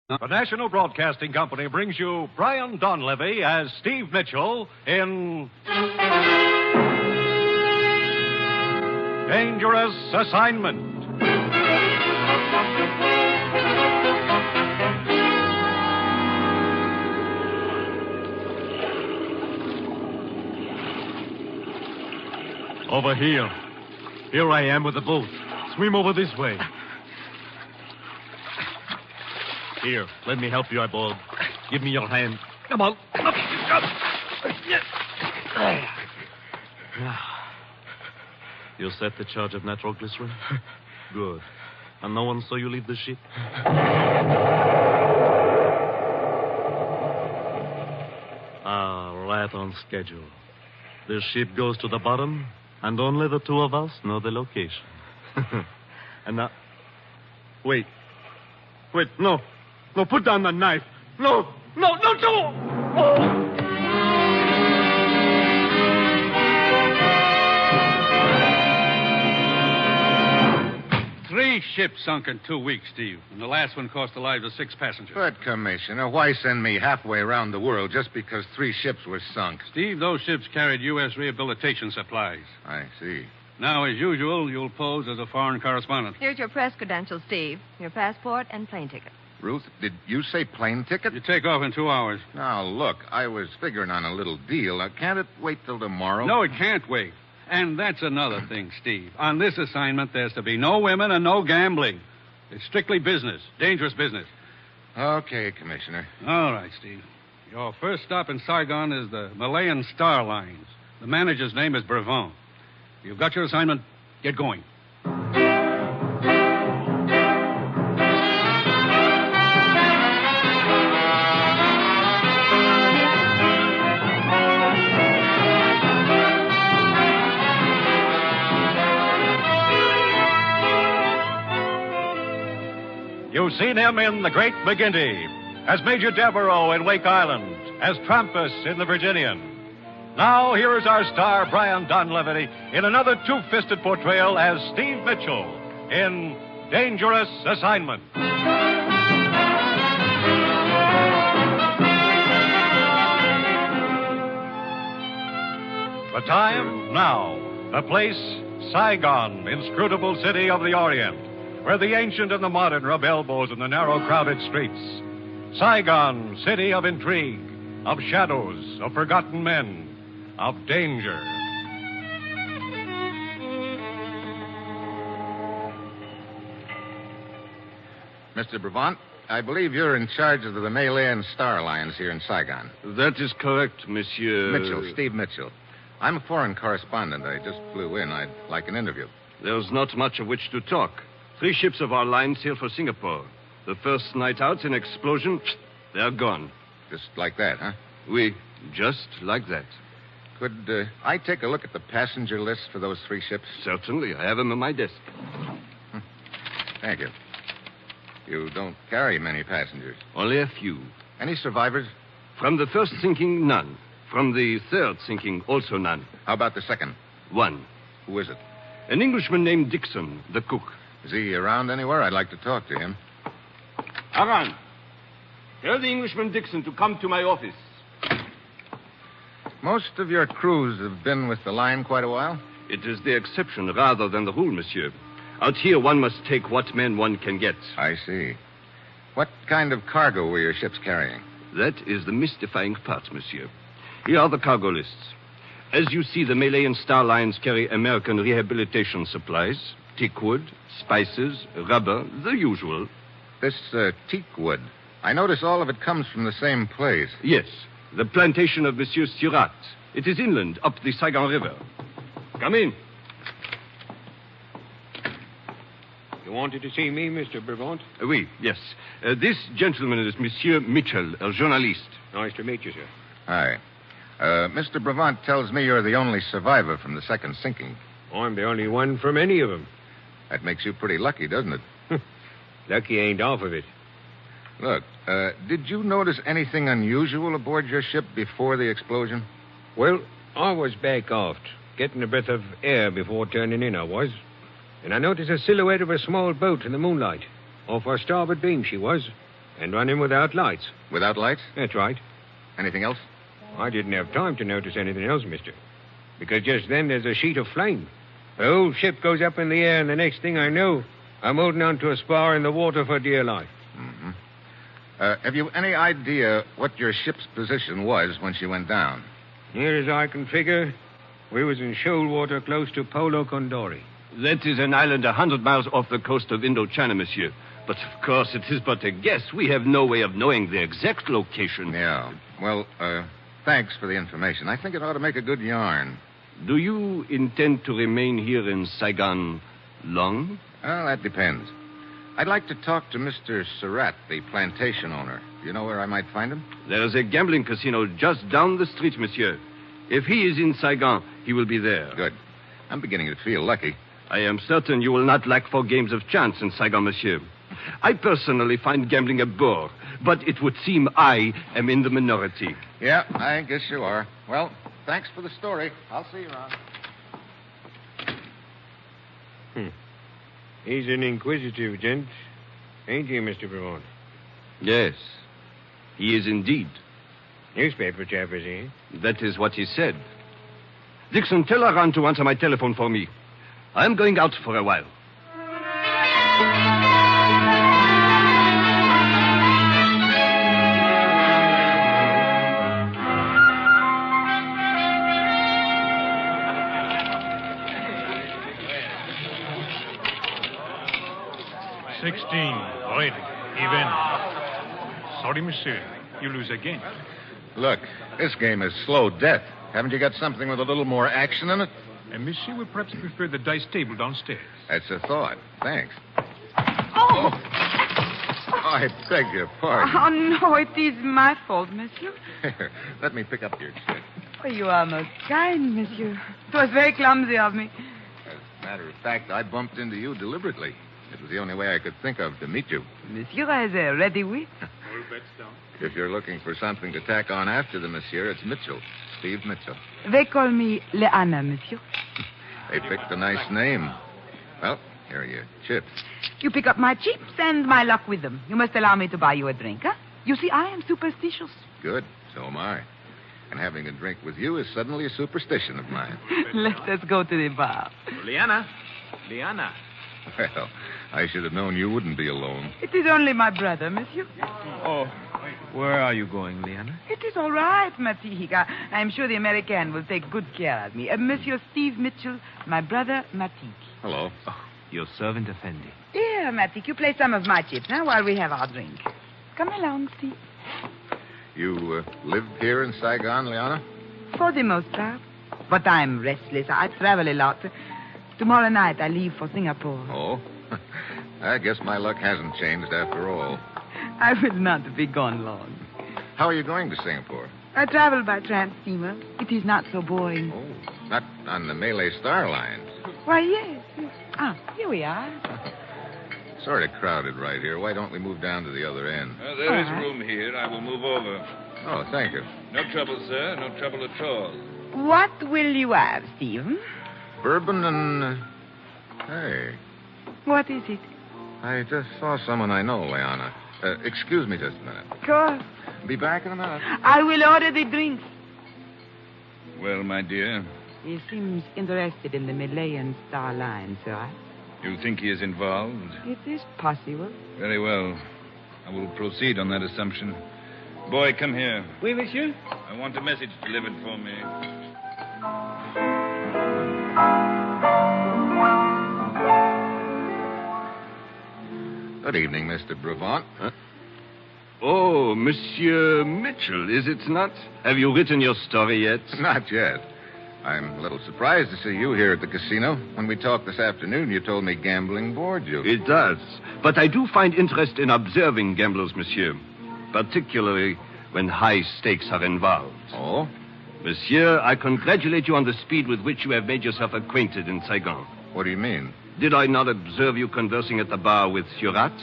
The National Broadcasting Company brings you Brian Donlevy as Steve Mitchell in Dangerous Assignment. Over here. Here I am with the boat. Swim over this way. Here, let me help you, eyeball. Give me your hand. Come on. You set the charge of natural glycerin? Good. And no one saw you leave the ship? Right on schedule. The ship goes to the bottom, and only the two of us know the location. And now... Wait, no. No, put down the knife. No, don't! Oh! 3 ships sunk in 2 weeks, Steve. And the last one cost the lives of 6 passengers. But, Commissioner, why send me halfway around the world just because 3 ships were sunk? Steve, those ships carried U.S. rehabilitation supplies. I see. Now, as usual, you'll pose as a foreign correspondent. Here's your press credentials, Steve. Your passport and plane ticket. Ruth, did you say plane ticket? You take off in 2 hours. Now, look, I was figuring on a little deal. Can't it wait till tomorrow? No, it can't wait. And that's another thing, Steve. On this assignment, there's to be no women and no gambling. It's strictly business. Dangerous business. Okay, Commissioner. All right, Steve. Your first stop in Saigon is the Malayan Star Lines. The manager's name is Brevant. You've got your assignment. Get going. You've seen him in The Great McGinty, as Major Devereaux in Wake Island, as Trampas in The Virginian. Now, here is our star, Brian Donlevy, in another two-fisted portrayal as Steve Mitchell in Dangerous Assignment. The time, now. The place, Saigon, inscrutable city of the Orient, where the ancient and the modern rub elbows in the narrow, crowded streets. Saigon, city of intrigue, of shadows, of forgotten men, of danger. Mr. Brevant, I believe you're in charge of the Malayan Star Lines here in Saigon. That is correct, Monsieur... Mitchell, Steve Mitchell. I'm a foreign correspondent. I just flew in. I'd like an interview. There's not much of which to talk. 3 ships of our line sailed for Singapore. The first night out, an explosion, they're gone. Just like that, huh? Oui, just like that. Could I take a look at the passenger list for those 3 ships? Certainly. I have them on my desk. Thank you. You don't carry many passengers. Only a few. Any survivors? From the first sinking, none. From the third sinking, also none. How about the second? 1. Who is it? An Englishman named Dixon, the cook. Is he around anywhere? I'd like to talk to him. Aran, tell the Englishman Dixon to come to my office. Most of your crews have been with the line quite a while? It is the exception rather than the rule, monsieur. Out here, one must take what men one can get. I see. What kind of cargo were your ships carrying? That is the mystifying part, monsieur. Here are the cargo lists. As you see, the Malayan Star Lines carry American rehabilitation supplies, teak wood, spices, rubber, the usual. This teak wood, I notice all of it comes from the same place. Yes, the plantation of Monsieur Surat. It is inland, up the Saigon River. Come in. You wanted to see me, Mr. Brevant? Oui, yes. This gentleman is Monsieur Mitchell, a journalist. Nice to meet you, sir. Hi. Mr. Brevant tells me you're the only survivor from the second sinking. I'm the only one from any of them. That makes you pretty lucky, doesn't it? Lucky ain't half of it. Look, did you notice anything unusual aboard your ship before the explosion? Well, I was back aft, getting a breath of air before turning in, I was. And I noticed a silhouette of a small boat in the moonlight. Off our starboard beam, she was. And running without lights. Without lights? That's right. Anything else? I didn't have time to notice anything else, mister. Because just then there's a sheet of flame. The whole ship goes up in the air, and the next thing I know, I'm holding on to a spar in the water for dear life. Mm-hmm. Have you any idea what your ship's position was when she went down? Near as I can figure, we was in shoal water close to Polo Condori. That is an island 100 miles off the coast of Indochina, monsieur. But, of course, it is but a guess. We have no way of knowing the exact location. Yeah. Well, thanks for the information. I think it ought to make a good yarn. Do you intend to remain here in Saigon long? Well, that depends. I'd like to talk to Mr. Surratt, the plantation owner. Do you know where I might find him? There is a gambling casino just down the street, monsieur. If he is in Saigon, he will be there. Good. I'm beginning to feel lucky. I am certain you will not lack for games of chance in Saigon, monsieur. I personally find gambling a bore, but it would seem I am in the minority. Yeah, I guess you are. Well, thanks for the story. I'll see you around. He's an inquisitive gent, ain't he, Mr. Brevant? Yes, he is indeed. Newspaper chap, is he? That is what he said. Dixon, tell Aran to answer my telephone for me. I'm going out for a while. Ready. Even. Sorry, monsieur. You lose again. Look, this game is slow death. Haven't you got something with a little more action in it? And monsieur would perhaps prefer the dice table downstairs. That's a thought. Thanks. Oh! I beg your pardon. Oh, no, it is my fault, monsieur. Let me pick up your stick. Oh, you are most kind, monsieur. It was very clumsy of me. As a matter of fact, I bumped into you deliberately. It was the only way I could think of to meet you. Monsieur has a ready wit. All bets down. If you're looking for something to tack on after the monsieur, it's Mitchell. Steve Mitchell. They call me Leanna, monsieur. They picked a nice name. Well, here are your chips. You pick up my chips and my luck with them. You must allow me to buy you a drink, huh? You see, I am superstitious. Good. So am I. And having a drink with you is suddenly a superstition of mine. Let us go to the bar. Liana. Well, I should have known you wouldn't be alone. It is only my brother, monsieur. Oh, where are you going, Liana? It is all right, Matique. I am sure the American will take good care of me. Monsieur Steve Mitchell, my brother, Matique. Hello. Oh, your servant, Effendi. Here, Matique, you play some of my chips now while we have our drink. Come along, Steve. You lived here in Saigon, Liana? For the most part. But I'm restless. I travel a lot. Tomorrow night I leave for Singapore. Oh? I guess my luck hasn't changed after all. I will not be gone long. How are you going to Singapore? I travel by tramp steamer. It is not so boring. Oh, not on the Malay Star Lines. Why, yes. Ah, here we are. Sort of crowded right here. Why don't we move down to the other end? There is room here. I will move over. Oh, thank you. No trouble, sir. No trouble at all. What will you have, Stephen? Bourbon and... Hey, What is it? I just saw someone I know, Liana. Excuse me just a minute. Of course. Be back in a minute. I will order the drinks. Well, my dear, He seems interested in the Malayan Star Line, sir. you think he is involved? It is possible. Very well. I will proceed on that assumption. Boy, come here. Oui, monsieur? I want a message delivered for me. Good evening, Mr. Brevant. Huh? Oh, Monsieur Mitchell, is it not? Have you written your story yet? Not yet. I'm a little surprised to see you here at the casino. When we talked this afternoon, you told me gambling bored you. It does. But I do find interest in observing gamblers, monsieur. Particularly when high stakes are involved. Oh? Monsieur, I congratulate you on the speed with which you have made yourself acquainted in Saigon. What do you mean? Did I not observe you conversing at the bar with Surratt?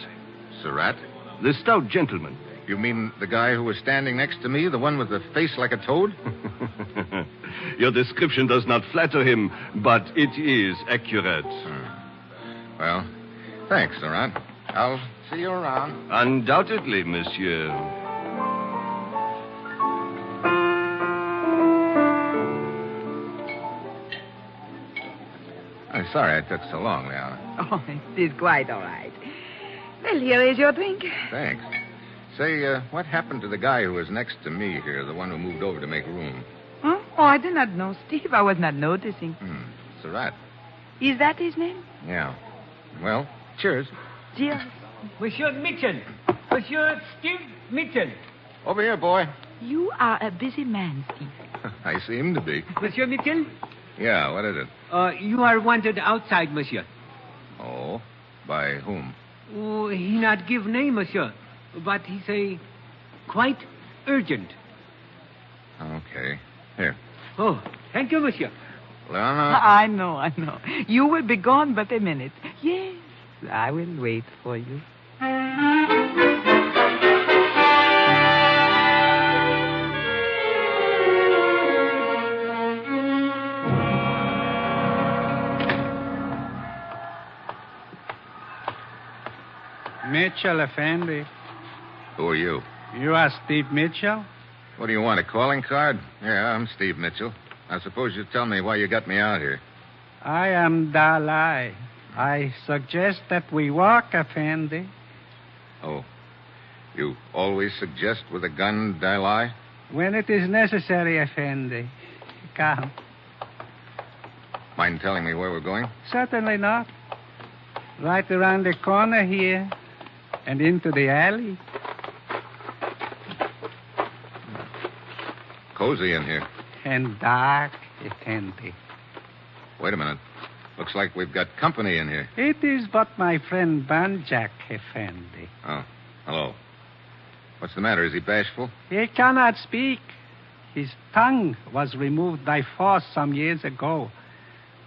Surratt? The stout gentleman. You mean the guy who was standing next to me, the one with the face like a toad? Your description does not flatter him, but it is accurate. Well, thanks, Surratt. I'll see you around. Undoubtedly, monsieur. I'm sorry I took so long, Leona. Oh, it is quite all right. Well, here is your drink. Thanks. Say, what happened to the guy who was next to me here, the one who moved over to make room? Huh? Oh, I did not know, Steve. I was not noticing. It's a rat. Is that his name? Yeah. Well, cheers. Cheers. Monsieur Mitchell. Monsieur Steve Mitchell. Over here, boy. You are a busy man, Steve. I seem to be. Monsieur Mitchell? Yeah, what is it? You are wanted outside, monsieur. Oh? By whom? Oh, he not give name, monsieur. But he say quite urgent. Okay. Here. Oh, thank you, monsieur. Leona. I know. You will be gone but a minute. Yes, I will wait for you. Mitchell, Effendi. Who are you? You are Steve Mitchell? What do you want, a calling card? Yeah, I'm Steve Mitchell. I suppose you tell me why you got me out here. I am Dalai. I suggest that we walk, Effendi. Oh. You always suggest with a gun, Dalai? When it is necessary, Effendi. Come. Mind telling me where we're going? Certainly not. Right around the corner here and into the alley. Cozy in here. And dark, Effendi. Wait a minute. Looks like we've got company in here. It is but my friend Banjak, Effendi. Oh, hello. What's the matter? Is he bashful? He cannot speak. His tongue was removed by force some years ago.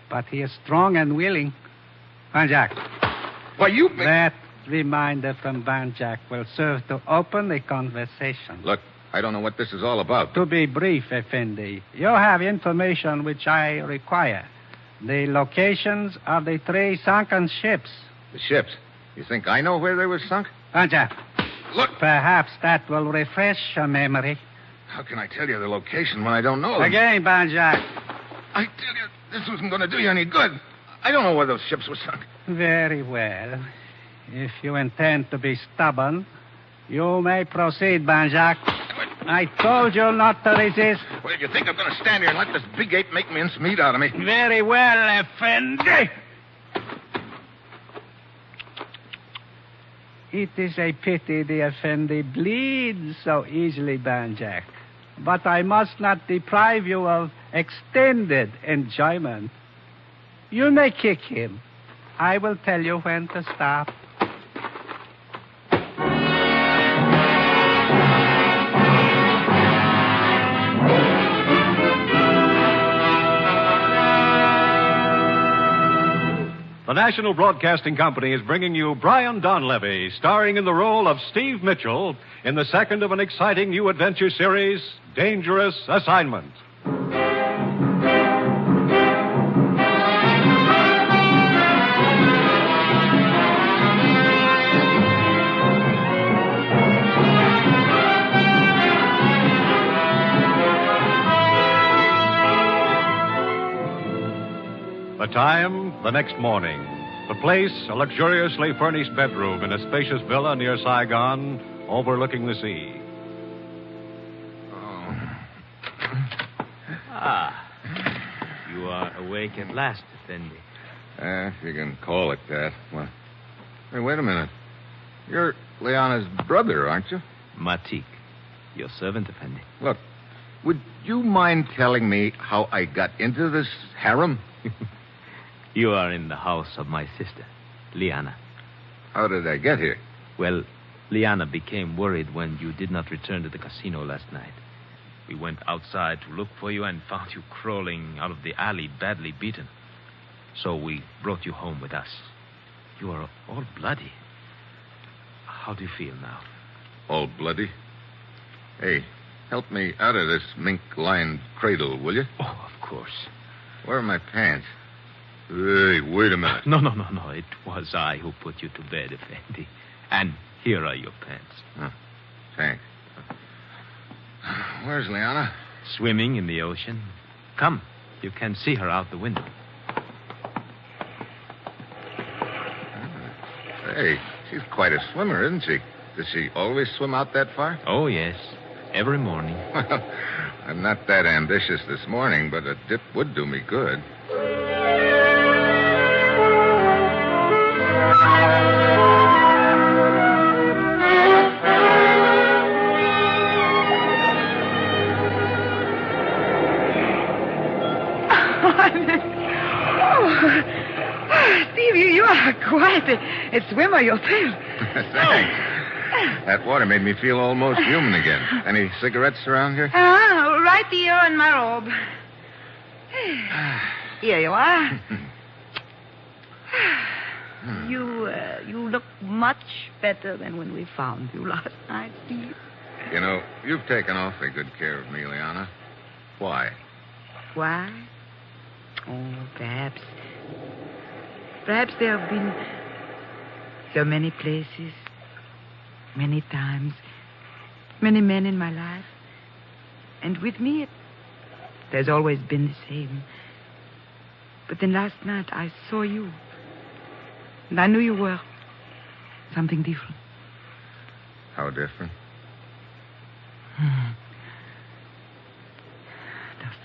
But he is strong and willing. Banjak. Why, you... That reminder from Banjak will serve to open the conversation. Look, I don't know what this is all about. To be brief, Effendi, you have information which I require. The locations of the 3 sunken ships. The ships? You think I know where they were sunk? Banjak. Look. Perhaps that will refresh your memory. How can I tell you the location when I don't know them? Again, Banjak. I tell you, this isn't going to do you any good. I don't know where those ships were sunk. Very well. If you intend to be stubborn, you may proceed, Banjak. I told you not to resist. Well, if you think I'm going to stand here and let this big ape make mince meat out of me... Very well, Effendi. It is a pity the Effendi bleeds so easily, Banjak. But I must not deprive you of extended enjoyment. You may kick him. I will tell you when to stop. The National Broadcasting Company is bringing you Brian Donlevy, starring in the role of Steve Mitchell in the second of an exciting new adventure series, Dangerous Assignment. The time, the next morning. The place, a luxuriously furnished bedroom in a spacious villa near Saigon, overlooking the sea. You are awake at last, Effendi. If you can call it that. Well, hey, wait a minute. You're Leona's brother, aren't you? Matik, your servant, Effendi. Look, would you mind telling me how I got into this harem? You are in the house of my sister, Liana. How did I get here? Well, Liana became worried when you did not return to the casino last night. We went outside to look for you and found you crawling out of the alley, badly beaten. So we brought you home with us. You are all bloody. How do you feel now? All bloody? Hey, help me out of this mink-lined cradle, will you? Oh, of course. Where are my pants? Hey, wait a minute. No. It was I who put you to bed, Effendi. And here are your pants. Oh, thanks. Where's Liana? Swimming in the ocean. Come, you can see her out the window. Hey, she's quite a swimmer, isn't she? Does she always swim out that far? Oh, yes. Every morning. Well, I'm not that ambitious this morning, but a dip would do me good. Steve, you are quite a swimmer yourself. Thanks. That water made me feel almost human again. Any cigarettes around here? Right here in my robe. Here you are. You look much better than when we found you last night, Steve. You know, you've taken awfully good care of me, Liana. Why? Why? Oh, perhaps there have been so many places, many times, many men in my life. And with me, it has always been the same. But then last night, I saw you. And I knew you were something different. How different? Does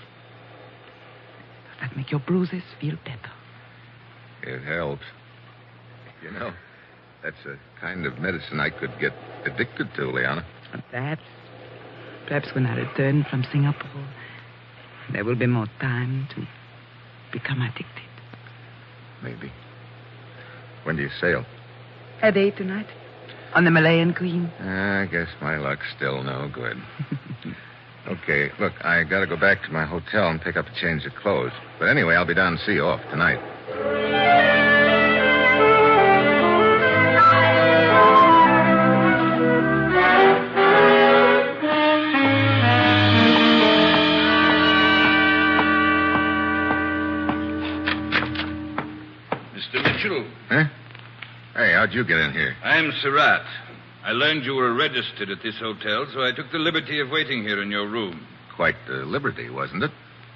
that make your bruises feel better? It helps. You know, that's a kind of medicine I could get addicted to, Liana. Perhaps when I return from Singapore, there will be more time to become addicted. Maybe. When do you sail? At 8 tonight. On the Malayan Queen. I guess my luck's still no good. Okay, look, I gotta go back to my hotel and pick up a change of clothes. But anyway, I'll be down to see you off tonight. Mr. Mitchell. Huh? Hey, how'd you get in here? I'm Surratt. I learned you were registered at this hotel, so I took the liberty of waiting here in your room. Quite the liberty, wasn't it?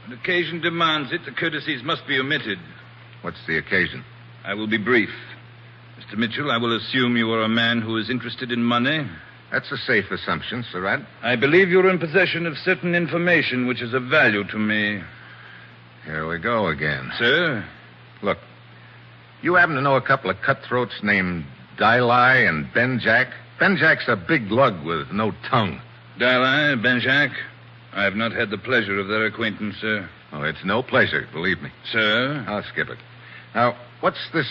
When occasion demands it, the courtesies must be omitted. What's the occasion? I will be brief. Mr. Mitchell, I will assume you are a man who is interested in money. That's a safe assumption, Surratt. I believe you're in possession of certain information which is of value to me. Here we go again. Sir? Look, you happen to know a couple of cutthroats named Dilai and Benjack? Benjack's a big lug with no tongue. Dilai, Benjack? I have not had the pleasure of their acquaintance, sir. Oh, it's no pleasure, believe me. Sir? I'll skip it. Now, what's this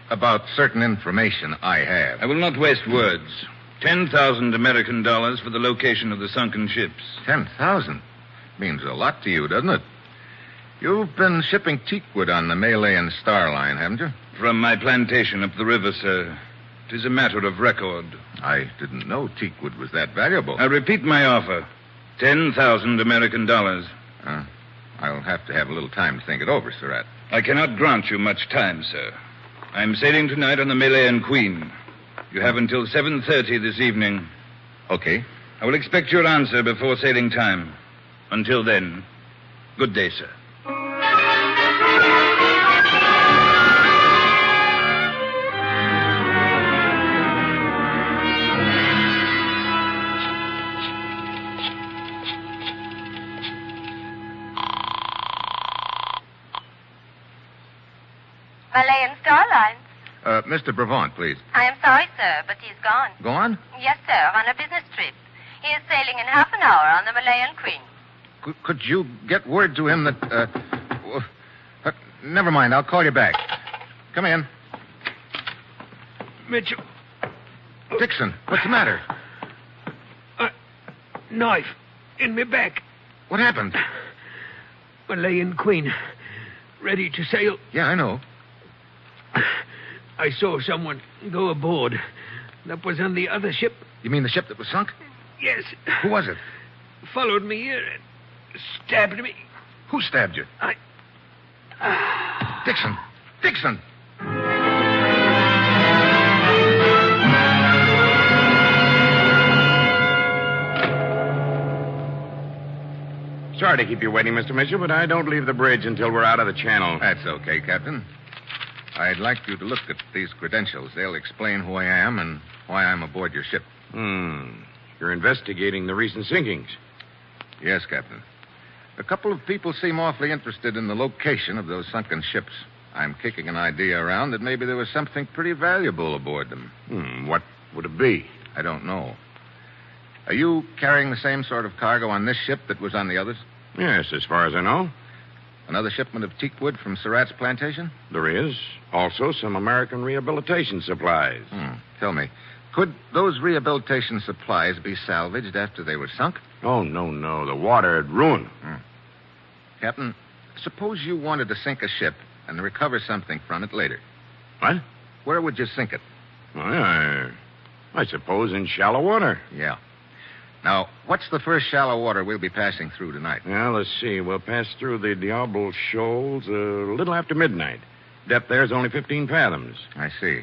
about certain information I have? I will not waste words. 10,000 American dollars for the location of the sunken ships. 10,000? Means a lot to you, doesn't it? You've been shipping teakwood on the Malayan Star Line, haven't you? From my plantation up the river, sir. It is a matter of record. I didn't know teakwood was that valuable. I repeat my offer. 10,000 American dollars. I'll have to have a little time to think it over, Surratt. I cannot grant you much time, sir. I'm sailing tonight on the Malayan Queen. You have until 7:30 this evening. Okay. I will expect your answer before sailing time. Until then, good day, sir. Malayan Starlines. Mr. Brevant, please. I am sorry, sir, but he's gone. Gone? Yes, sir, on a business trip. He is sailing in half an hour on the Malayan Queen. Could you get word to him that, never mind, I'll call you back. Come in. Mitchell. Dixon, what's the matter? Knife in my back. What happened? Malayan Queen. Ready to sail. Yeah, I know. I saw someone go aboard. That was on the other ship. You mean the ship that was sunk? Yes. Who was it? Followed me here and stabbed me. Who stabbed you? I... Dixon, Dixon! Sorry to keep you waiting, Mr. Mitchell, but I don't leave the bridge until we're out of the channel. That's okay, Captain. I'd like you to look at these credentials. They'll explain who I am and why I'm aboard your ship. You're investigating the recent sinkings. Yes, Captain. A couple of people seem awfully interested in the location of those sunken ships. I'm kicking an idea around that maybe there was something pretty valuable aboard them. What would it be? I don't know. Are you carrying the same sort of cargo on this ship that was on the others? Yes, as far as I know. Another shipment of teak wood from Surratt's plantation? There is. Also some American rehabilitation supplies. Tell me, could those rehabilitation supplies be salvaged after they were sunk? Oh, no. The water had ruined them. Captain, suppose you wanted to sink a ship and recover something from it later. What? Where would you sink it? Well, I suppose in shallow water. Yeah. Now, what's the first shallow water we'll be passing through tonight? Well, let's see. We'll pass through the Diablo Shoals a little after midnight. Depth there is only 15 fathoms. I see.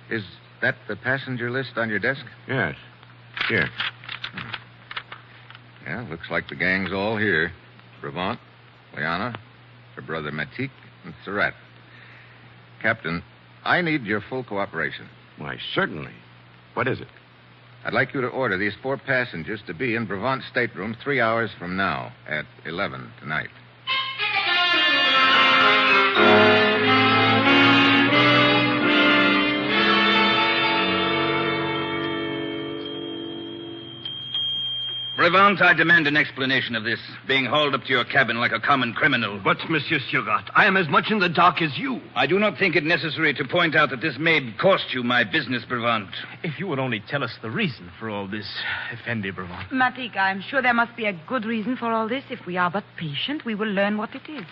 Is that the passenger list on your desk? Yes. Here. Yeah, looks like the gang's all here. Brevant, Liana, her brother Matique, and Surratt. Captain, I need your full cooperation. Why, certainly. What is it? I'd like you to order these 4 passengers to be in Brevant's stateroom 3 hours from now at 11 tonight. Brevant, I demand an explanation of this, being hauled up to your cabin like a common criminal. But, Monsieur Surratt, I am as much in the dark as you. I do not think it necessary to point out that this may cost you my business, Brevant. If you would only tell us the reason for all this, Effendi Brevant. Matik, I'm sure there must be a good reason for all this. If we are but patient, we will learn what it is.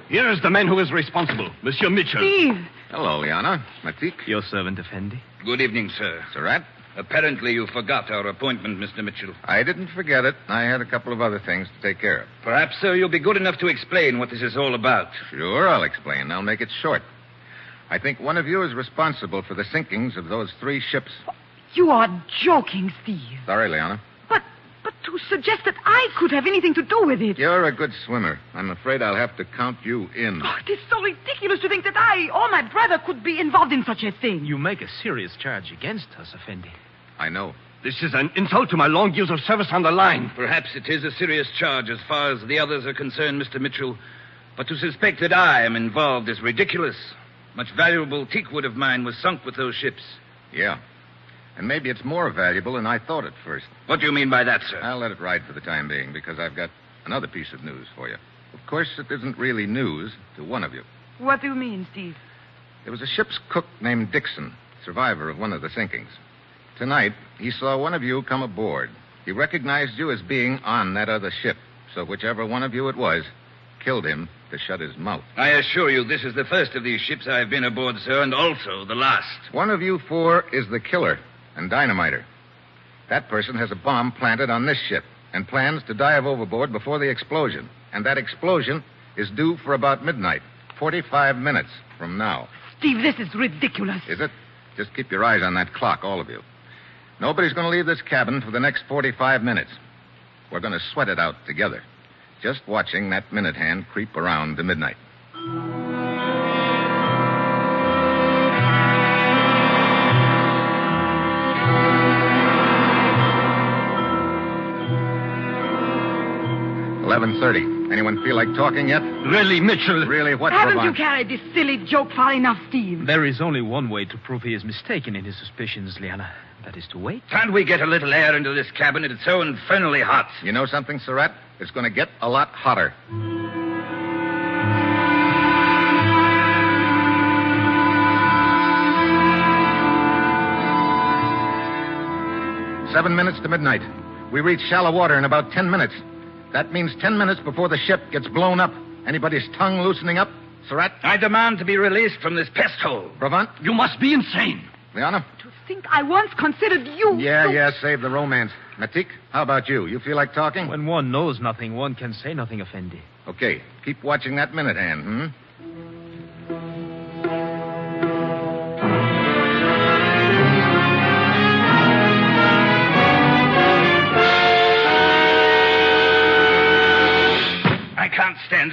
Here is the man who is responsible, Monsieur Mitchell. Steve! Hello, Liana. Matique. Your servant, Effendi. Good evening, sir. Surratt. Apparently you forgot our appointment, Mr. Mitchell. I didn't forget it. I had a couple of other things to take care of. Perhaps, sir, you'll be good enough to explain what this is all about. Sure, I'll explain. I'll make it short. I think one of you is responsible for the sinkings of those 3 ships. You are joking, Steve. Sorry, Liana. But to suggest that I could have anything to do with it. You're a good swimmer. I'm afraid I'll have to count you in. Oh, it is so ridiculous to think that I or my brother could be involved in such a thing. You make a serious charge against us, Effendi. I know. This is an insult to my long years of service on the line. Perhaps it is a serious charge as far as the others are concerned, Mr. Mitchell. But to suspect that I am involved is ridiculous. Much valuable teak wood of mine was sunk with those ships. Yeah. And maybe it's more valuable than I thought at first. What do you mean by that, sir? I'll let it ride for the time being, because I've got another piece of news for you. Of course, it isn't really news to one of you. What do you mean, Steve? There was a ship's cook named Dixon, survivor of one of the sinkings. Tonight, he saw one of you come aboard. He recognized you as being on that other ship, so whichever one of you it was killed him to shut his mouth. I assure you this is the first of these ships I've been aboard, sir, and also the last. One of you 4 is the killer and dynamiter. That person has a bomb planted on this ship and plans to dive overboard before the explosion. And that explosion is due for about midnight, 45 minutes from now. Steve, this is ridiculous. Is it? Just keep your eyes on that clock, all of you. Nobody's going to leave this cabin for the next 45 minutes. We're going to sweat it out together, just watching that minute hand creep around to midnight. $11:30. Anyone feel like talking yet? Really, Mitchell? Really, what, Haven't Brevant? you carried this silly joke far enough, Steve? There is only one way to prove he is mistaken in his suspicions, Liana. That is to wait. Can't we get a little air into this cabin? It's so infernally hot. You know something, Surratt? It's going to get a lot hotter. Seven minutes to midnight. We reach shallow water in about 10 minutes. That means 10 minutes before the ship gets blown up. Anybody's tongue loosening up? Surratt? I demand to be released from this pest hole. Brevant? You must be insane. Liana? To think I once considered you... Yeah, save the romance. Matique, how about you? You feel like talking? When one knows nothing, one can say nothing, Effendi. Okay, keep watching that minute hand,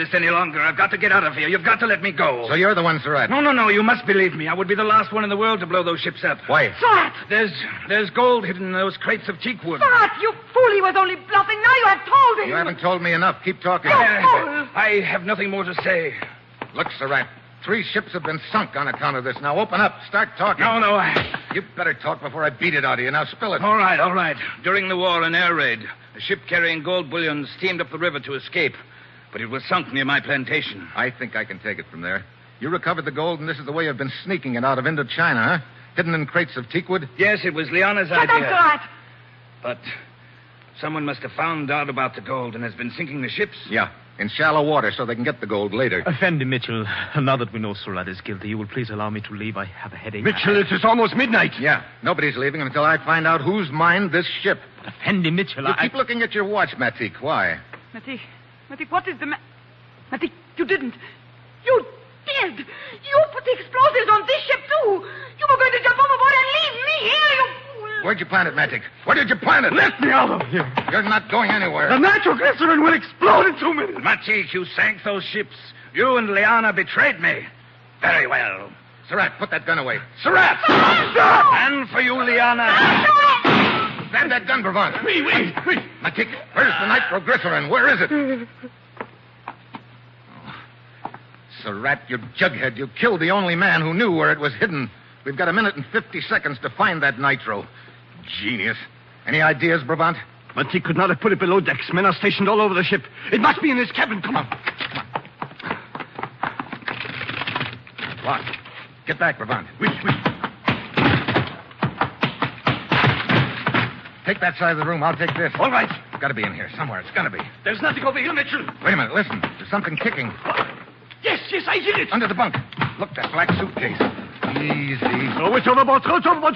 this any longer. I've got to get out of here. You've got to let me go. So you're the one, Surratt? No. You must believe me. I would be the last one in the world to blow those ships up. Why? Surratt! There's gold hidden in those crates of teak wood. Surratt, you fool! He was only bluffing. Now you have told him. You haven't told me enough. Keep talking. I have nothing more to say. Look, Surratt, 3 ships have been sunk on account of this. Now open up. Start talking. No. You better talk before I beat it out of you. Now spill it. All right. During the war, an air raid, a ship carrying gold bullion steamed up the river to escape. But it was sunk near my plantation. I think I can take it from there. You recovered the gold, and this is the way you've been sneaking it out of Indochina, huh? Hidden in crates of teakwood? Yes, it was Liana's Shut idea. up, Surratt! But someone must have found out about the gold and has been sinking the ships. Yeah, in shallow water so they can get the gold later. Effendi Mitchell, now that we know Surratt is guilty, you will please allow me to leave. I have a headache. Mitchell, it is almost midnight. Yeah, nobody's leaving until I find out who's mined this ship. Effendi Mitchell, You keep looking at your watch, Matik. Why? Matik, what is the Matik, you didn't. You did. You put the explosives on this ship, too. You were going to jump overboard and leave me here, you fool. Where'd you plant it, Matik? Where did you plant it? Let me out of here. You're not going anywhere. The nitroglycerin will explode in 2 minutes. Matik, you sank those ships. You and Liana betrayed me. Very well. Surratt, put that gun away. Surratt! And for you, Liana. Stand that gun, Bravant. Wait. Matik, where's the nitroglycerin? Where is it? Surratt, you jughead. You killed the only man who knew where it was hidden. We've got 1 minute and 50 seconds to find that nitro. Genius. Any ideas, Bravant? Matik could not have put it below decks. Men are stationed all over the ship. It must be in his cabin. Come on. What? Get back, Bravant. Which? Take that side of the room. I'll take this. All right. It's got to be in here somewhere. It's got to be. There's nothing over here, Mitchell. Wait a minute. Listen. There's something kicking. Yes, I hit it. Under the bunk. Look, that black suitcase. Easy. Throw it overboard,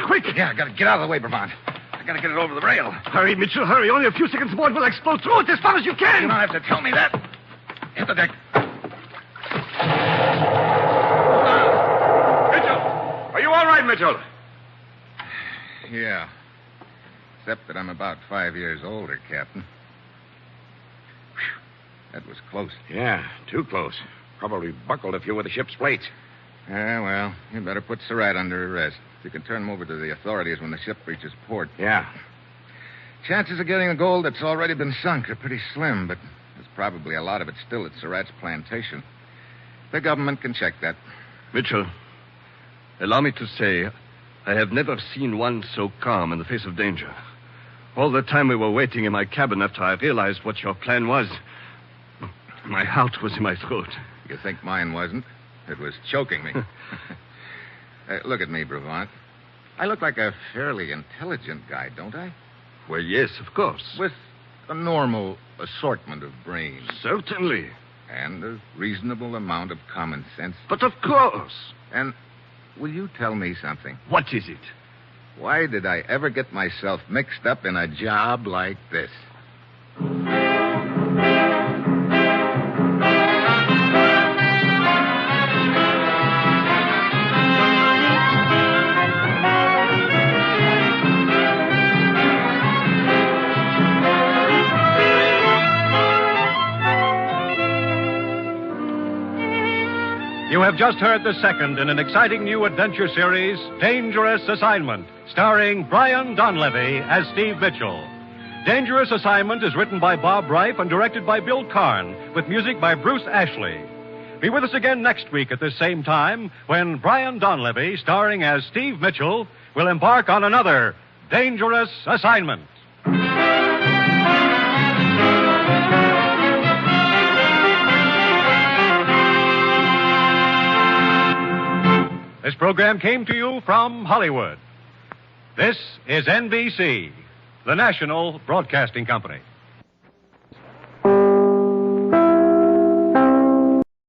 quick. Yeah, I got to get out of the way, Bravant. I got to get it over the rail. Hurry, Mitchell, hurry. Only a few seconds more it will explode. Throw it as far as you can. You don't have to tell me that. Hit the deck. Mitchell! Are you all right, Mitchell? Yeah. Except that I'm about 5 years older, Captain. Whew. That was close. Yeah, too close. Probably buckled a few of the ship's plates. Yeah, well, you'd better put Surratt under arrest. You can turn him over to the authorities when the ship reaches port. Yeah. Chances of getting the gold that's already been sunk are pretty slim, but there's probably a lot of it still at Surratt's plantation. The government can check that. Mitchell, allow me to say, I have never seen one so calm in the face of danger. All the time we were waiting in my cabin after I realized what your plan was, my heart was in my throat. You think mine wasn't? It was choking me. Look at me, Bravant. I look like a fairly intelligent guy, don't I? Well, yes, of course. With a normal assortment of brains. Certainly. And a reasonable amount of common sense. But of course. And will you tell me something? What is it? Why did I ever get myself mixed up in a job like this? You have just heard the second in an exciting new adventure series, Dangerous Assignment, starring Brian Donlevy as Steve Mitchell. Dangerous Assignment is written by Bob Reif and directed by Bill Karn, with music by Bruce Ashley. Be with us again next week at this same time when Brian Donlevy, starring as Steve Mitchell, will embark on another Dangerous Assignment. This program came to you from Hollywood. This is NBC, the national broadcasting company.